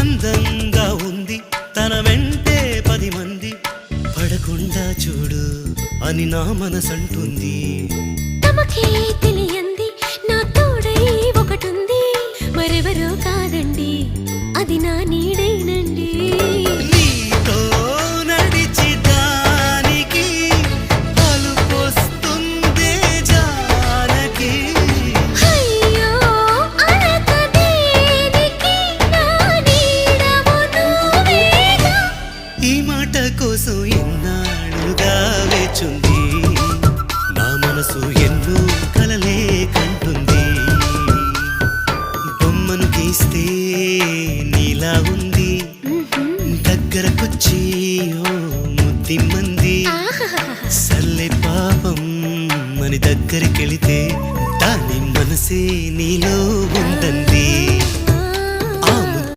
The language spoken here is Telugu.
అందంగా ఉంది తన వెంటే 10 మంది పడకుండా చూడు అని నా మనసంటుంది. తమకే తెలియంది నా తోడై ఒకటుంది, మరెవరో కాదండి అది నా నీడైనండి. నీతో నడిచి దానికి అలుపొస్తుందే జానకి. అయ్యో అనక దేనికి నా నీడవు నువ్వేగా. ఈ మాట కోసం ఎన్నాళ్ళుగా వేచుంది నా మనసు ఎన్నో కలలే కంటుంది. బొమ్మను గీస్తే నీలా ఉంది దగ్గరకొచ్చి ఓ ముద్దిమ్మంది. సల్లే పాపం అని దగ్గరికెళితే దాని మనసే నీలో ఉందంది.